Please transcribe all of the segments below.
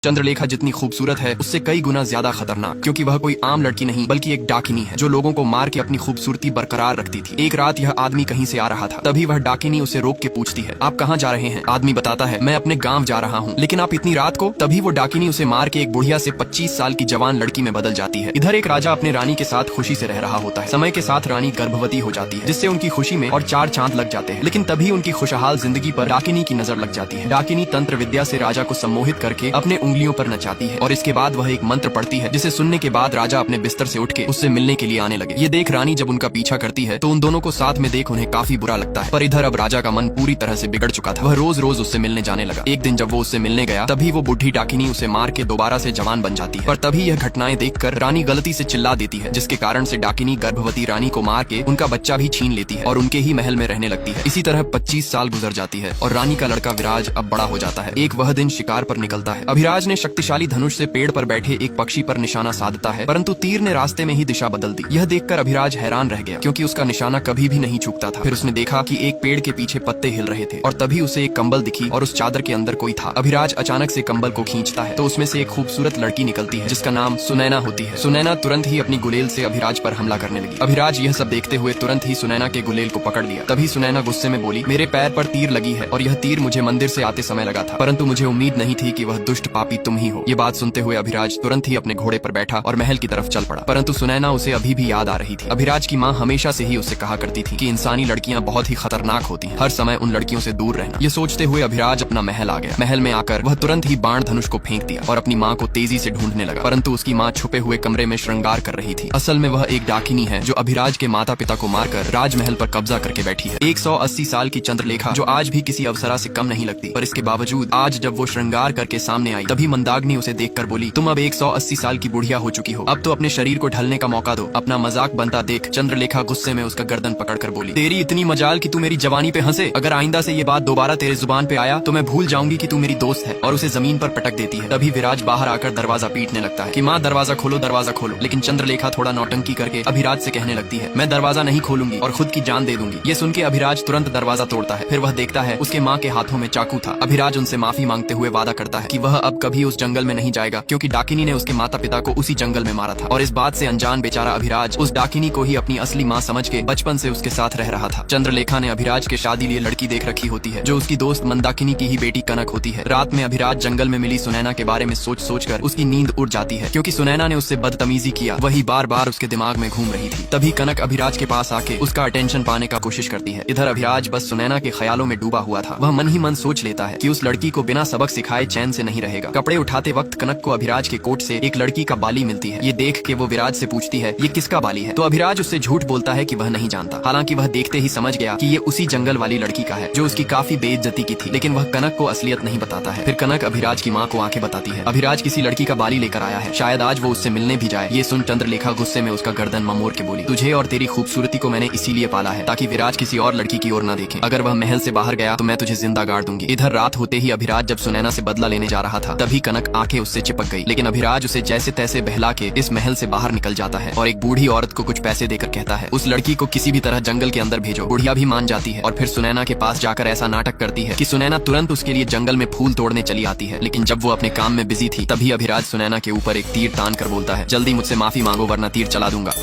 चंद्रलेखा जितनी खूबसूरत है उससे कई गुना ज्यादा खतरनाक, क्योंकि वह कोई आम लड़की नहीं बल्कि एक डाकिनी है जो लोगों को मार के अपनी खूबसूरती बरकरार रखती थी। एक रात यह आदमी कहीं से आ रहा था, तभी वह डाकिनी उसे रोक के पूछती है, आप कहाँ जा रहे हैं? आदमी बताता है, मैं अपने गाँव जा रहा हूँ। लेकिन आप इतनी रात को? तभी वो डाकिनी उसे मार के एक बुढ़िया से 25 साल की जवान लड़की में बदल जाती है। इधर एक राजा अपने रानी के साथ खुशी से रह रहा होता है। समय के साथ रानी गर्भवती हो जाती है, जिससे उनकी खुशी में और 4 चांद लग जाते हैं। लेकिन तभी उनकी खुशहाल जिंदगी पर डाकिनी की नजर लग जाती है। डाकिनी तंत्र विद्या से राजा को सम्मोहित करके अपने उंगलियों पर नचाती है और इसके बाद वह एक मंत्र पढ़ती है, जिसे सुनने के बाद राजा अपने बिस्तर से उठ के उससे मिलने के लिए आने लगे। ये देख रानी जब उनका पीछा करती है तो उन दोनों को साथ में देख उन्हें काफी बुरा लगता है। पर इधर अब राजा का मन पूरी तरह से बिगड़ चुका था। वह रोज रोज उससे मिलने जाने लगा। एक दिन जब वो उससे मिलने गया तभी वो बुढ़ी डाकिनी उसे मार के दोबारा से जवान बन जाती है। पर तभी यह घटनाएं देखकर रानी गलती से चिल्ला देती है, जिसके कारण से डाकिनी गर्भवती रानी को मार के उनका बच्चा भी छीन लेती है और उनके ही महल में रहने लगती है। इसी तरह 25 साल गुजर जाती है और रानी का लड़का विराज अब बड़ा हो जाता है। एक वह दिन शिकार पर निकलता है। अभिराज ने शक्तिशाली धनुष से पेड़ पर बैठे एक पक्षी पर निशाना साधता है, परंतु तीर ने रास्ते में ही दिशा बदल दी। यह देखकर अभिराज हैरान रह गया, क्योंकि उसका निशाना कभी भी नहीं चूकता था। फिर उसने देखा कि एक पेड़ के पीछे पत्ते हिल रहे थे और तभी उसे एक कंबल दिखी और उस चादर के अंदर कोई था। अभिराज अचानक से कंबल को खींचता है तो उसमें से एक खूबसूरत लड़की निकलती है, जिसका नाम सुनैना होती है। सुनैना तुरंत ही अपनी गुलेल से अभिराज पर हमला करने लगी। अभिराज यह सब देखते हुए तुरंत ही सुनैना के गुलेल को पकड़ लिया। तभी सुनैना गुस्से में बोली, मेरे पैर पर तीर लगी है और यह तीर मुझे मंदिर से आते समय लगा था, परंतु मुझे उम्मीद नहीं थी कि वह दुष्ट पापी तुम ही हो। ये बात सुनते हुए अभिराज तुरंत ही अपने घोड़े पर बैठा और महल की तरफ चल पड़ा। परंतु सुनैना उसे अभी भी याद आ रही थी। अभिराज की माँ हमेशा से ही उससे कहा करती थी कि इंसानी लड़कियां बहुत ही खतरनाक होती हैं, हर समय उन लड़कियों से दूर रहना। ये सोचते हुए अभिराज अपना महल आ गया। महल में आकर वह तुरंत ही बाण धनुष को फेंक दिया और अपनी माँ को तेजी से ढूंढने लगा, परंतु उसकी माँ छुपे हुए कमरे में श्रृंगार कर रही थी। असल में वह एक डाकिनी है जो अभिराज के माता पिता को मारकर राजमहल पर कब्जा करके बैठी है। 180 साल की चंद्रलेखा जो आज भी किसी अवसरा से कम नहीं लगती, पर इसके बावजूद आज जब वो श्रृंगार करके सामने आई तभी मंदाग्नि उसे देखकर बोली, तुम अब 180 साल की बुढ़िया हो चुकी हो, अब तो अपने शरीर को ढलने का मौका दो, अपना मजाक बनता देख। चंद्रलेखा गुस्से में उसका गर्दन पकड़कर बोली, तेरी इतनी मजाल कि तू मेरी जवानी पे हंसे। अगर आइंदा से ये बात दोबारा तेरे जुबान पे आया तो मैं भूल जाऊंगी कि तू मेरी दोस्त है, और उसे जमीन पर पटक देती है। तभी विराज बाहर आकर दरवाजा पीटने लगता है कि माँ दरवाजा खोलो, दरवाजा खोलो। लेकिन चंद्रलेखा थोड़ा नौटंकी करके अभिराज से कहने लगती है, मैं दरवाजा नहीं खोलूंगी और खुद की जान दे दूंगी। ये सुन के अभिराज तुरंत दरवाजा तोड़ता है। फिर वह देखता है उसके माँ के हाथों में चाकू था। अभिराज उनसे माफी मांगते हुए वादा करता है कि वह अब कभी उस जंगल में नहीं जाएगा, क्योंकि डाकिनी ने उसके माता पिता को उसी जंगल में मारा था। और इस बात से अनजान बेचारा अभिराज उस डाकिनी को ही अपनी असली माँ समझ के बचपन से उसके साथ रह रहा था। चंद्रलेखा ने अभिराज के शादी लिए लड़की देख रखी होती है, जो उसकी दोस्त मंदाकिनी की ही बेटी कनक होती है। रात में अभिराज जंगल में मिली सुनैना के बारे में सोच सोच कर उसकी नींद उड़ जाती है, क्योंकि सुनैना ने उससे बदतमीजी किया वही बार बार उसके दिमाग में घूम रही थी। तभी कनक अभिराज के पास आके उसका अटेंशन पाने का कोशिश करती है। इधर अभिराज बस सुनैना के ख्यालों में डूबा हुआ था। वह मन ही मन सोच लेता है कि उस लड़की को बिना सबक सिखाए चैन से नहीं रहेगा। कपड़े उठाते वक्त कनक को अभिराज के कोट से एक लड़की का बाली मिलती है। ये देख के वो विराज से पूछती है, ये किसका बाली है? तो अभिराज उससे झूठ बोलता है कि वह नहीं जानता। हालांकि वह देखते ही समझ गया कि ये उसी जंगल वाली लड़की का है जो उसकी काफी बेइज्जती की थी, लेकिन वह कनक को असलियत नहीं बताता है। फिर कनक अभिराज की माँ को आके बताती है, अभिराज किसी लड़की का बाली लेकर आया है, शायद आज वो उससे मिलने भी जाए। ये सुन चंद्रलेखा गुस्से में उसका गर्दन ममोड़ के बोली, तुझे और तेरी खूबसूरती को मैंने इसीलिए पाला है ताकि विराज किसी और लड़की की ओर न देखे। अगर वह महल से बाहर गया तो मैं तुझे जिंदा गाड़ दूंगी। इधर रात होते ही अभिराज जब सुनैना से बदला लेने जा रहा था तभी कनक आके उससे चिपक गई, लेकिन अभिराज उसे जैसे तैसे बहला के इस महल से बाहर निकल जाता है और एक बूढ़ी औरत को कुछ पैसे देकर कहता है, उस लड़की को किसी भी तरह जंगल के अंदर भेजो। बुढ़िया भी मान जाती है और फिर सुनैना के पास जाकर ऐसा नाटक करती है कि सुनैना तुरंत उसके लिए जंगल में फूल तोड़ने चली आती है। लेकिन जब वो अपने काम में बिजी थी तभी अभिराज सुनैना के ऊपर एक तीर तान कर बोलता है, जल्दी मुझसे माफी मांगो वरना तीर चला दूंगा।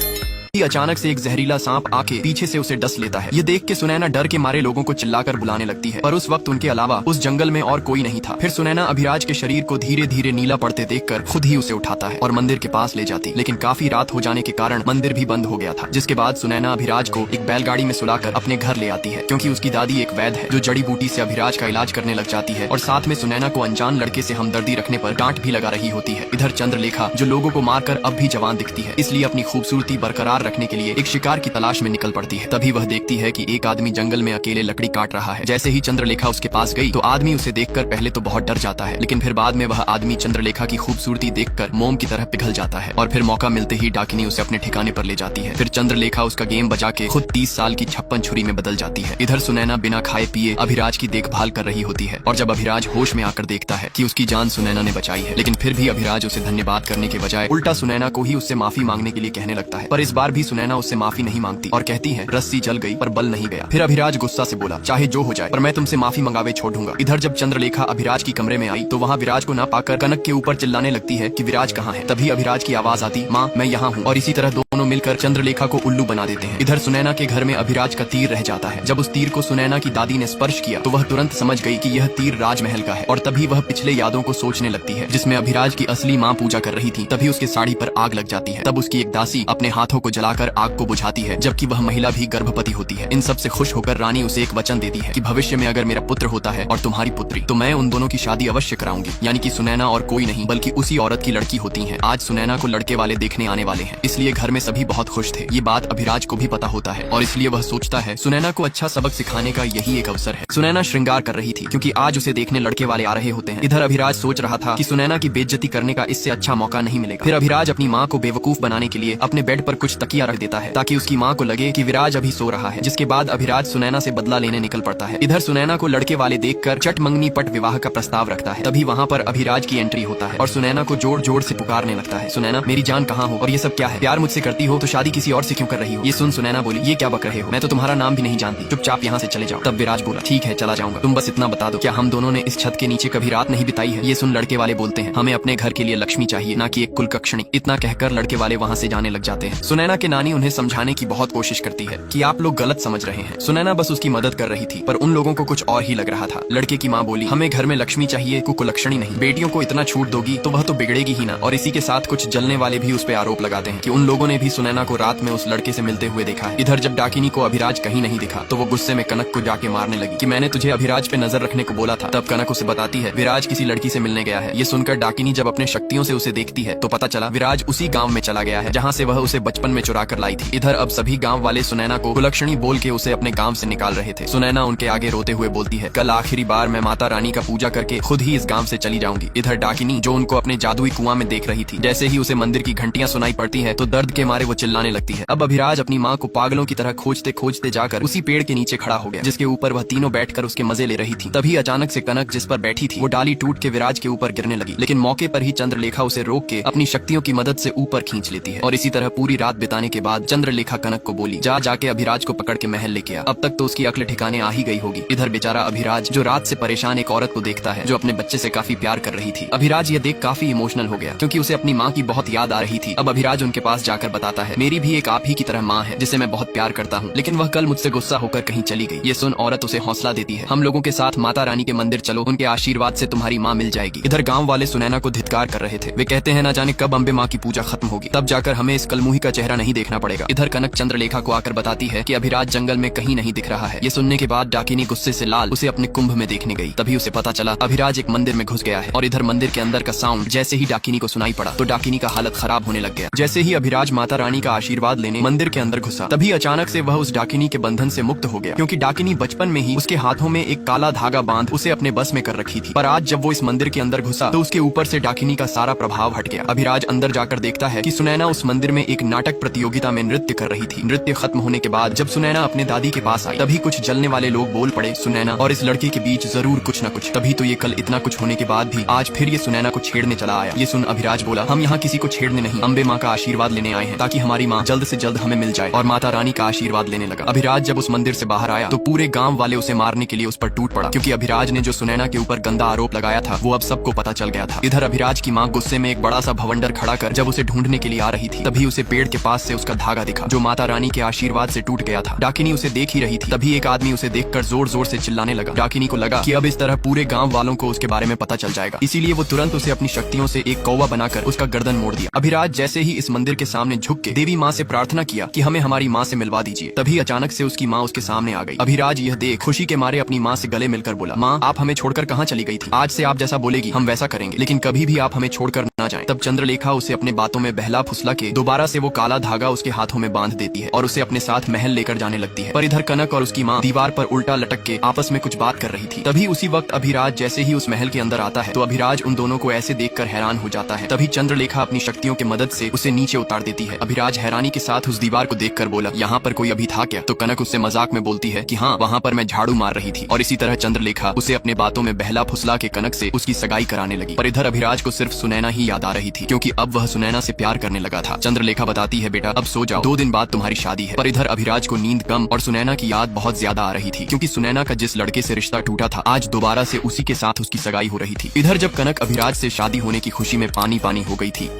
अचानक से एक जहरीला सांप आके पीछे से उसे डस लेता है। ये देख के सुनैना डर के मारे लोगों को चिल्लाकर बुलाने लगती है, पर उस वक्त उनके अलावा उस जंगल में और कोई नहीं था। फिर सुनैना अभिराज के शरीर को धीरे धीरे नीला पड़ते देखकर खुद ही उसे उठाता है और मंदिर के पास ले जाती। लेकिन काफी रात हो जाने के कारण मंदिर भी बंद हो गया था, जिसके बाद सुनैना अभिराज को एक बैलगाड़ी में सुलाकर अपने घर ले आती है, क्योंकि उसकी दादी एक वैद्य है जो जड़ी बूटी से अभिराज का इलाज करने लग जाती है और साथ में सुनैना को अनजान लड़के से हमदर्दी रखने पर डांट भी लगा रही होती है। इधर चंद्रलेखा जो लोगों को मारकर अब भी जवान दिखती है, इसलिए अपनी खूबसूरती बरकरार रखने के लिए एक शिकार की तलाश में निकल पड़ती है। तभी वह देखती है कि एक आदमी जंगल में अकेले लकड़ी काट रहा है। जैसे ही चंद्रलेखा उसके पास गई तो आदमी उसे देखकर पहले तो बहुत डर जाता है, लेकिन फिर बाद में वह आदमी चंद्रलेखा की खूबसूरती देखकर मोम की तरह पिघल जाता है और फिर मौका मिलते ही डाकिनी उसे अपने ठिकाने पर ले जाती है। फिर चंद्रलेखा उसका गेम बजा के खुद 30 साल की 56 छुरी में बदल जाती है। इधर सुनैना बिना खाए पिए अभिराज की देखभाल कर रही होती है और जब अभिराज होश में आकर देखता है कि उसकी जान सुनैना ने बचाई है, लेकिन फिर भी अभिराज उसे धन्यवाद करने के बजाय उल्टा सुनैना को ही उससे माफी मांगने के लिए कहने लगता है। पर इस बार बार भी सुनैना उससे माफी नहीं मांगती और कहती है रस्सी जल गई पर बल नहीं गया। फिर अभिराज गुस्सा से बोला चाहे जो हो जाए पर मैं तुमसे माफी मंगावे छोड़ दूंगा। इधर जब चंद्रलेखा अभिराज की कमरे में आई तो वहाँ विराज को ना पाकर कनक के ऊपर चिल्लाने लगती है कि विराज कहाँ है। तभी अभिराज की आवाज आती माँ मैं यहाँ हूँ, और इसी तरह दोनों मिलकर चंद्रलेखा को उल्लू बना देते हैं। इधर सुनैना के घर में अभिराज का तीर रह जाता है। जब उस तीर को सुनैना की दादी ने स्पर्श किया तो वह तुरंत समझ गई कि यह तीर राजमहल का है, और तभी वह पिछले यादों को सोचने लगती है जिसमें अभिराज की असली माँ पूजा कर रही थी। तभी उसके साड़ी पर आग लग जाती है। तब उसकी एक दासी अपने हाथों को जलाकर आग को बुझाती है, जबकि वह महिला भी गर्भवती होती है। इन सब से खुश होकर रानी उसे एक वचन देती है कि भविष्य में अगर मेरा पुत्र होता है और तुम्हारी पुत्री तो मैं उन दोनों की शादी अवश्य कराऊंगी। यानी कि सुनैना और कोई नहीं बल्कि उसी औरत की लड़की होती है। आज सुनैना को लड़के वाले देखने आने वाले हैं, इसलिए घर में सभी बहुत खुश थे। ये बात अभिराज को भी पता होता है और इसलिए वह सोचता है सुनैना को अच्छा सबक सिखाने का यही एक अवसर है। सुनैना श्रृंगार कर रही थी क्योंकि आज उसे देखने लड़के वाले आ रहे होते हैं। इधर अभिराज सोच रहा था कि सुनैना की बेइज्जती करने का इससे अच्छा मौका नहीं मिलेगा। फिर अभिराज अपनी माँ को बेवकूफ बनाने के लिए अपने बेड पर कुछ तकिया रख देता है ताकि उसकी माँ को लगे कि विराज अभी सो रहा है, जिसके बाद अभिराज सुनैना से बदला लेने निकल पड़ता है। इधर सुनैना को लड़के वाले देखकर चट मंगनी पट विवाह का प्रस्ताव रखता है। तभी वहाँ पर अभिराज की एंट्री होता है और सुनैना को जोर जोर से पुकारने लगता है सुनैना मेरी जान कहाँ हो, और ये सब क्या है? प्यार मुझसे करती हो तो शादी किसी और से क्यों कर रही हो? ये सुन सुनैना बोली ये क्या बक रहे हो, मैं तो तुम्हारा नाम भी नहीं जानती, चुपचाप यहाँ से चले जाओ। तब विराज बोला ठीक है चला जाऊंगा, तुम बस इतना बता दो क्या हम दोनों ने इस छत के नीचे कभी रात नहीं बिताई है? ये सुन लड़के वाले बोलते हैं हमें अपने घर के लिए लक्ष्मी चाहिए, ना कि एक कुलकक्षणी। इतना कहकर लड़के वाले वहाँ से जाने लग जाते हैं। सुनैना के नानी उन्हें समझाने की बहुत कोशिश करती है कि आप लोग गलत समझ रहे हैं। सुनैना बस उसकी मदद कर रही थी पर उन लोगों को कुछ और ही लग रहा था। लड़के की माँ बोली हमें घर में लक्ष्मी चाहिए, कुलक्षणी नहीं। बेटियों को इतना छूट दोगी तो वह तो बिगड़ेगी ही ना। और इसी के साथ कुछ जलने वाले भी उस पे आरोप लगाते हैं कि उन लोगों ने भी सुनैना को रात में उस लड़के से मिलते हुए देखा है। इधर जब डाकिनी को अभिराज कहीं नहीं दिखा तो वो गुस्से में कनक को जाके मारने लगी कि मैंने तुझे अभिराज पे नजर रखने को बोला था। तब कनक उसे बताती है विराज किसी लड़की से मिलने गया है। ये सुनकर डाकिनी जब अपने शक्तियों से उसे देखती है तो पता चला विराज उसी गांव में चला गया है जहां से वह उसे बचपन में चुरा कर लाई थी। इधर अब सभी गांव वाले सुनैना को कुलक्षणी बोल के उसे अपने गांव से निकाल रहे थे। सुनैना उनके आगे रोते हुए बोलती है कल आखिरी बार मैं माता रानी का पूजा करके खुद ही इस गांव से चली जाऊंगी। इधर डाकिनी जो उनको अपने जादुई कुआं में देख रही थी, जैसे ही उसे मंदिर की घंटियां सुनाई पड़ती है तो दर्द के मारे वो चिल्लाने लगती है। अब अभिराज अपनी माँ को पागलों की तरह खोजते खोजते जाकर उसी पेड़ के नीचे खड़ा हो गया जिसके ऊपर वह तीनों बैठकर उसके मजे ले रही थी। तभी अचानक से कनक जिस पर बैठी थी वो डाली टूट के विराज के ऊपर गिरने लगी, लेकिन मौके पर ही चंद्रलेखा उसे रोक के अपनी शक्तियों की मदद से ऊपर खींच लेती है। और इसी तरह पूरी रात बिताने के बाद चंद्रलेखा कनक को बोली जाके अभिराज को पकड़ के महल लेके आ। अब तक तो उसकी अक्ल ठिकाने आ ही गई होगी। इधर बेचारा अभिराज जो रात से परेशान एक औरत को देखता है जो अपने बच्चे से काफी प्यार कर रही थी। अभिराज ये देख काफी इमोशनल हो गया क्योंकि उसे अपनी माँ की बहुत याद आ रही थी। अब अभिराज उनके पास जाकर बताता है मेरी भी एक आप ही की तरह माँ है जिसे मैं बहुत प्यार करता हूँ, लेकिन वह कल मुझसे गुस्सा होकर कहीं चली गई। ये सुन औरत उसे हौसला देती है हम लोगों के साथ माता रानी के मंदिर चलो, उनके आशीर्वाद से तुम्हारी माँ मिल जाएगी। इधर गाँव वाले सुनैना को धिक्कार कर रहे थे। वे कहते हैं न जाने कब अम्बे माँ की पूजा खत्म होगी, तब जाकर हमें इस कलमुही का चेहरा नहीं देखना पड़ेगा। इधर कनक चंद्रलेखा को आकर बताती है कि अभिराज जंगल में कहीं नहीं दिख रहा है। ये सुनने के बाद डाकिनी गुस्से से लाल उसे अपने कुंभ में देखने गई। तभी उसे पता चला अभिराज एक मंदिर में घुस गया है। और इधर मंदिर के अंदर का साउंड जैसे ही डाकिनी को सुनाई पड़ा तो डाकिनी का हालत खराब होने लग गया। जैसे ही अभिराज माता रानी का आशीर्वाद लेने मंदिर के अंदर घुसा तभी अचानक से वह उस डाकिनी के बंधन से मुक्त हो गया, क्योंकि डाकिनी बचपन में ही उसके हाथों में एक काला धागा बांध उसे अपने बस में कर रखी थी। पर आज जब वो इस मंदिर के अंदर घुसा तो उसके ऊपर से डाकिनी का सारा प्रभाव हट गया। अभिराज अंदर जाकर देखता है कि सुनैना उस मंदिर में एक नाटक प्रतियोगिता में नृत्य कर रही थी। नृत्य खत्म होने के बाद जब सुनैना अपने दादी के पास आई तभी कुछ जलने वाले लोग बोल पड़े सुनैना और इस लड़के के बीच जरूर कुछ न कुछ। तभी तो ये कल इतना कुछ होने के बाद भी आज फिर ये सुनैना को छेड़ने चला आया। ये सुन अभिराज बोला हम यहाँ किसी को छेड़ने नहीं, अम्बे माँ का आशीर्वाद लेने आए हैं ताकि हमारी माँ जल्द से जल्द हमें मिल जाए। और माता रानी का आशीर्वाद लेने लगा। अभिराज जब उस मंदिर से बाहर आया तो पूरे गांव वाले उसे मारने के लिए उस पर टूट पड़ा, क्योंकि अभिराज ने जो सुनैना के ऊपर गंदा आरोप लगाया था वो अब सबको पता चल गया था। इधर अभिराज की माँ गुस्से में एक बड़ा सा भवंडर खड़ा कर जब उसे ढूंढने के लिए आ रही थी तभी उसे पेड़ के पास से उसका धागा दिखा जो माता रानी के आशीर्वाद से टूट गया था। डाकिनी उसे देख ही रही थी। तभी एक आदमी उसे देखकर जोर जोर से चिल्लाने लगा। डाकिनी को लगा कि अब इस तरह पूरे गांव वालों को उसके बारे में पता चल जाएगा, इसीलिए वो तुरंत उसे अपनी शक्तियों से एक कौवा बनाकर उसका गर्दन मोड़ दिया। अभिराज जैसे ही इस मंदिर के सामने झुक के देवी माँ से प्रार्थना किया कि हमें हमारी माँ से मिलवा दीजिए, तभी अचानक से उसकी माँ उसके सामने आ गई। अभिराज यह देख खुशी के मारे अपनी माँ से गले मिलकर बोला माँ आप हमें छोड़कर कहाँ चली गई थी? आज से आप जैसा बोलेगी हम वैसा करेंगे, लेकिन कभी भी आप हमें छोड़कर न जाएं। तब चंद्रलेखा उसे अपने बातों में बहला फुसला के दोबारा से वो काला धागा उसके हाथों में बांध देती है और उसे अपने साथ महल लेकर जाने लगती है। पर इधर कनक और उसकी माँ दीवार पर उल्टा लटक के आपस में कुछ बात कर रही थी। तभी उसी वक्त अभिराज जैसे ही उस महल के अंदर आता है तो अभिराज उन दोनों को ऐसे देखकर हैरान हो जाता है। तभी चंद्रलेखा अपनी शक्तियों की मदद से उसे नीचे उतार देती है अभिराज हैरानी के साथ उस दीवार को देखकर बोला, यहाँ पर कोई अभी था क्या? तो कनक उससे मजाक में बोलती है कि हाँ, वहाँ पर मैं झाड़ू मार रही थी। और इसी तरह चंद्रलेखा उसे अपने बातों में बहला फुसला के कनक से उसकी सगाई कराने लगी। पर इधर अभिराज को सिर्फ सुनैना ही याद आ रही थी, क्योंकि अब वह सुनैना से प्यार करने लगा था। चंद्रलेखा बताती है, बेटा अब सो जाओ, 2 दिन बाद तुम्हारी शादी है। पर इधर अभिराज को नींद कम और सुनैना की याद बहुत ज्यादा आ रही थी, क्योंकि सुनैना का जिस लड़के से रिश्ता टूटा था, आज दोबारा से उसी के साथ उसकी सगाई हो रही थी। इधर जब कनक अभिराज से शादी होने की खुशी में पानी पानी हो गई थी,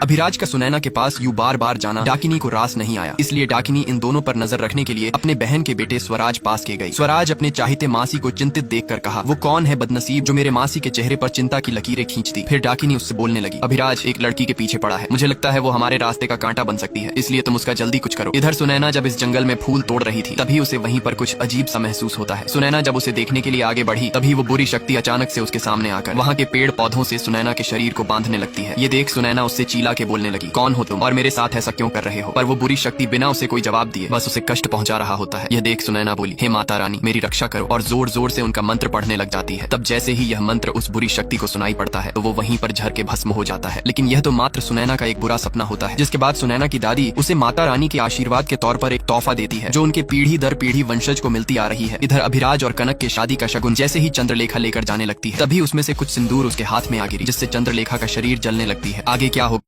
अभिराज का सुनैना के पास यूं बार बार जाना डाकिनी को रास नहीं आया। इसलिए डाकिनी इन दोनों पर नजर रखने के लिए अपने बहन के बेटे स्वराज पास के गई। स्वराज अपने चाहते मासी को चिंतित देखकर कहा, वो कौन है बदनसीब जो मेरे मासी के चेहरे पर चिंता की लकीरें खींचती। फिर डाकिनी उससे बोलने लगी, अभिराज एक लड़की के पीछे पड़ा है, मुझे लगता है वो हमारे रास्ते का कांटा बन सकती है, इसलिए तुम उसका जल्दी कुछ करो। इधर सुनैना जब इस जंगल में फूल तोड़ रही थी, तभी उसे वहीं पर कुछ अजीब सा महसूस होता है। सुनैना जब उसे देखने के लिए आगे बढ़ी, तभी वो बुरी शक्ति अचानक से उसके सामने आकर वहाँ के पेड़ पौधों से सुनैना के शरीर को बांधने लगती है। ये देख सुनैना उससे चीला के बोलने लगी, कौन हो तुम और मेरे साथ ऐसा क्यों कर रहे हो? पर वो बुरी शक्ति बिना उसे कोई जवाब दिए बस उसे कष्ट पहुंचा रहा होता है। यह देख सुनैना बोली, हे माता रानी मेरी रक्षा करो, और जोर जोर से उनका मंत्र पढ़ने लग जाती है। तब जैसे ही यह मंत्र उस बुरी शक्ति को सुनाई पड़ता है, तो वो वहीं पर झर के भस्म हो जाता है। लेकिन यह तो मात्र सुनैना का एक बुरा सपना होता है, जिसके बाद सुनैना की दादी उसे माता रानी के आशीर्वाद के तौर पर एक तोहफा देती है, जो उनके पीढ़ी दर पीढ़ी वंशज को मिलती आ रही है। इधर अभिराज और कनक के शादी का शगुन जैसे ही चंद्रलेखा लेकर जाने लगती है, तभी उसमें से कुछ सिंदूर उसके हाथ में आ गिरी, जिससे चंद्रलेखा का शरीर जलने लगती है। आगे क्या हो